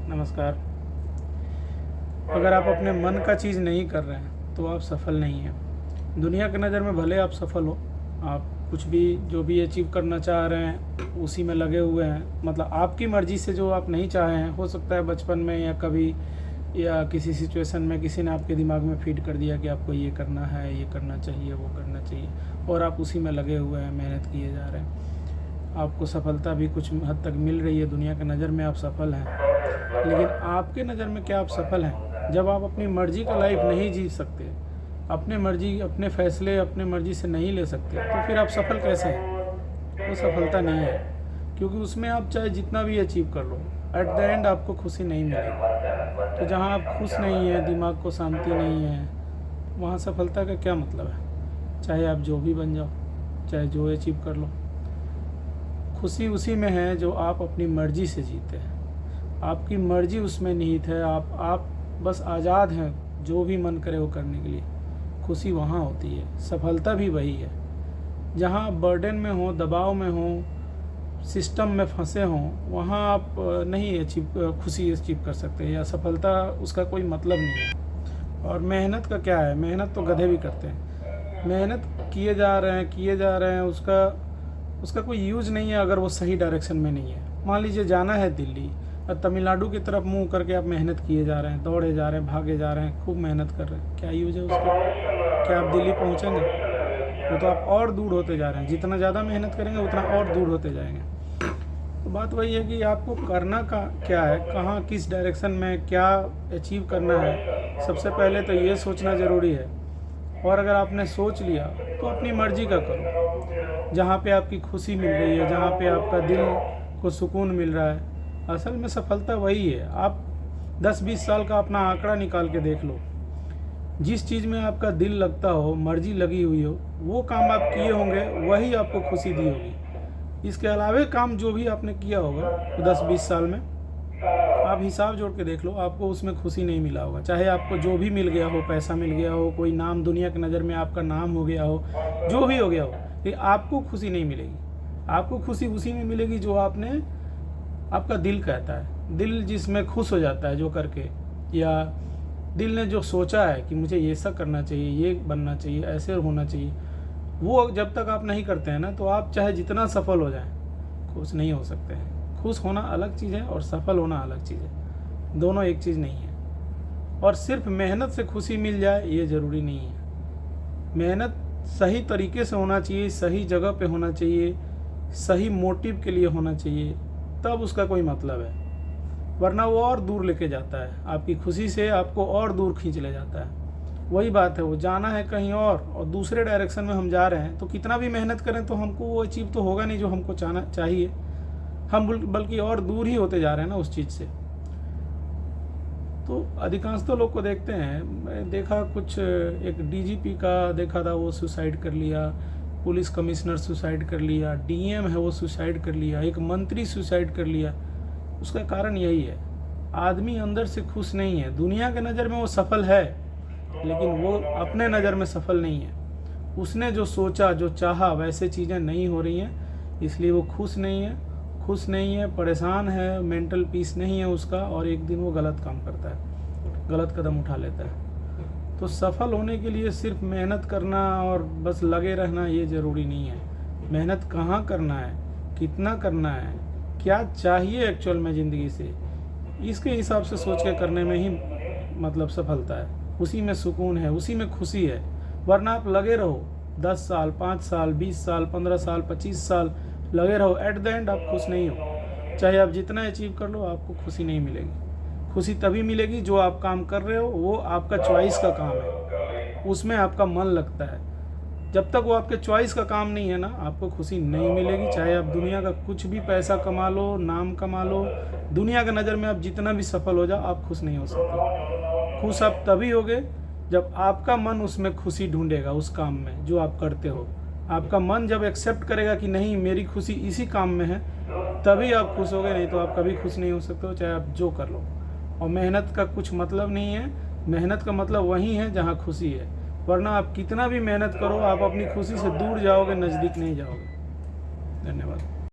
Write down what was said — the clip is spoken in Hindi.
नमस्कार। अगर आप अपने मन का चीज़ नहीं कर रहे हैं तो आप सफल नहीं हैं। दुनिया की नज़र में भले आप सफल हो, आप कुछ भी जो भी अचीव करना चाह रहे हैं उसी में लगे हुए हैं, मतलब आपकी मर्ज़ी से जो आप नहीं चाहे हैं, हो सकता है बचपन में या कभी या किसी सिचुएशन में किसी ने आपके दिमाग में फीड कर दिया कि आपको ये करना है, ये करना चाहिए, वो करना चाहिए, और आप उसी में लगे हुए हैं, मेहनत किए जा रहे हैं। आपको सफलता भी कुछ हद तक मिल रही है, दुनिया की नज़र में आप सफल हैं, लेकिन आपके नज़र में क्या आप सफल हैं? जब आप अपनी मर्ज़ी का लाइफ नहीं जी सकते, अपने मर्ज़ी अपने फ़ैसले अपने मर्ज़ी से नहीं ले सकते, तो फिर आप सफल कैसे हैं? वो सफलता नहीं है, क्योंकि उसमें आप चाहे जितना भी अचीव कर लो, एट द एंड आपको खुशी नहीं मिलेगी। तो जहाँ आप खुश नहीं हैं, दिमाग को शांति नहीं है, वहाँ सफलता का क्या मतलब है? चाहे आप जो भी बन जाओ, चाहे जो अचीव कर लो, खुशी उसी में है जो आप अपनी मर्ज़ी से जीते हैं। आपकी मर्ज़ी उसमें निहित है, आप बस आज़ाद हैं जो भी मन करे वो करने के लिए। खुशी वहाँ होती है, सफलता भी वही है। जहाँ आप बर्डन में हो, दबाव में हो, सिस्टम में फंसे हों, वहाँ आप नहीं खुशी अचीव कर सकते, या सफलता उसका कोई मतलब नहीं है। और मेहनत का क्या है? मेहनत तो गधे भी करते हैं। मेहनत किए जा रहे हैं, उसका कोई यूज़ नहीं है अगर वो सही डायरेक्शन में नहीं है। मान लीजिए जाना है दिल्ली, और तमिलनाडु की तरफ मुंह करके आप मेहनत किए जा रहे हैं, दौड़े जा रहे हैं, भागे जा रहे हैं, खूब मेहनत कर रहे हैं, क्या यूज़ है उसका? क्या आप दिल्ली पहुंचेंगे? वो तो आप और दूर होते जा रहे हैं। जितना ज़्यादा मेहनत करेंगे उतना और दूर होते जाएंगे। तो बात वही है कि आपको करना का क्या है, कहाँ किस डायरेक्शन में क्या अचीव करना है, सबसे पहले तो ये सोचना ज़रूरी है। और अगर आपने सोच लिया तो अपनी मर्ज़ी का करो, जहाँ पे आपकी खुशी मिल रही है, जहाँ पे आपका दिल को सुकून मिल रहा है। असल में सफलता वही है। आप 10-20 साल का अपना आंकड़ा निकाल के देख लो, जिस चीज़ में आपका दिल लगता हो, मर्ज़ी लगी हुई हो, वो काम आप किए होंगे, वही आपको खुशी दी होगी। इसके अलावे काम जो भी आपने किया होगा 10-20 साल में, आप हिसाब जोड़ के देख लो, आपको उसमें खुशी नहीं मिला होगा। चाहे आपको जो भी मिल गया हो, पैसा मिल गया हो, कोई नाम दुनिया की नज़र में आपका नाम हो गया हो, जो भी हो गया हो, लेकिन आपको खुशी नहीं मिलेगी। आपको खुशी उसी में मिलेगी जो आपका दिल कहता है, दिल जिसमें खुश हो जाता है जो करके, या दिल ने जो सोचा है कि मुझे ये सब करना चाहिए, ये बनना चाहिए, ऐसे होना चाहिए, वो जब तक आप नहीं करते हैं ना, तो आप चाहे जितना सफल हो जाएं, खुश नहीं हो सकते हैं। खुश होना अलग चीज़ है और सफल होना अलग चीज़ है, दोनों एक चीज़ नहीं है। और सिर्फ मेहनत से खुशी मिल जाए ये ज़रूरी नहीं है। मेहनत सही तरीके से होना चाहिए, सही जगह पे होना चाहिए, सही मोटिव के लिए होना चाहिए, तब उसका कोई मतलब है। वरना वो और दूर लेके जाता है, आपकी खुशी से आपको और दूर खींच ले जाता है। वही बात है, वो जाना है कहीं और दूसरे डायरेक्शन में हम जा रहे हैं, तो कितना भी मेहनत करें तो हमको वो अचीव तो होगा नहीं जो हमको चाहिए। हम बल्कि और दूर ही होते जा रहे हैं ना उस चीज़ से। तो अधिकांश तो लोग को देखते हैं, मैं देखा कुछ एक डीजीपी का देखा था, वो सुसाइड कर लिया, पुलिस कमिश्नर सुसाइड कर लिया, डीएम है वो सुसाइड कर लिया, एक मंत्री सुसाइड कर लिया। उसका कारण यही है, आदमी अंदर से खुश नहीं है। दुनिया के नज़र में वो सफल है, लेकिन वो अपने नज़र में सफल नहीं है। उसने जो सोचा, जो चाहा, वैसे चीज़ें नहीं हो रही हैं, इसलिए वो खुश नहीं है, परेशान है, मेंटल पीस नहीं है उसका, और एक दिन वो गलत काम करता है, गलत कदम उठा लेता है। तो सफल होने के लिए सिर्फ मेहनत करना और बस लगे रहना ये ज़रूरी नहीं है। मेहनत कहाँ करना है, कितना करना है, क्या चाहिए एक्चुअल में ज़िंदगी से, इसके हिसाब से सोच के करने में ही मतलब सफलता है। उसी में सुकून है, उसी में खुशी है। वरना आप लगे रहो 10 साल, 5 साल, 20 साल, 15 साल, 25 साल लगे रहो, एट द एंड आप खुश नहीं हो। चाहे आप जितना अचीव कर लो, आपको खुशी नहीं मिलेगी। खुशी तभी मिलेगी जो आप काम कर रहे हो, वो आपका चॉइस का काम है, उसमें आपका मन लगता है। जब तक वो आपके चॉइस का काम नहीं है ना, आपको खुशी नहीं मिलेगी। चाहे आप दुनिया का कुछ भी पैसा कमा लो, नाम कमा लो, दुनिया की नज़र में आप जितना भी सफल हो जाओ, आप खुश नहीं हो सकते। खुश आप तभी होगे जब आपका मन उसमें खुशी ढूंढेगा, उस काम में जो आप करते हो। आपका मन जब एक्सेप्ट करेगा कि नहीं, मेरी खुशी इसी काम में है, तभी आप खुश होगे, नहीं तो आप कभी खुश नहीं हो सकते हो, चाहे आप जो कर लो। और मेहनत का कुछ मतलब नहीं है, मेहनत का मतलब वही है जहाँ खुशी है। वरना आप कितना भी मेहनत करो, आप अपनी खुशी से दूर जाओगे, नज़दीक नहीं जाओगे। धन्यवाद।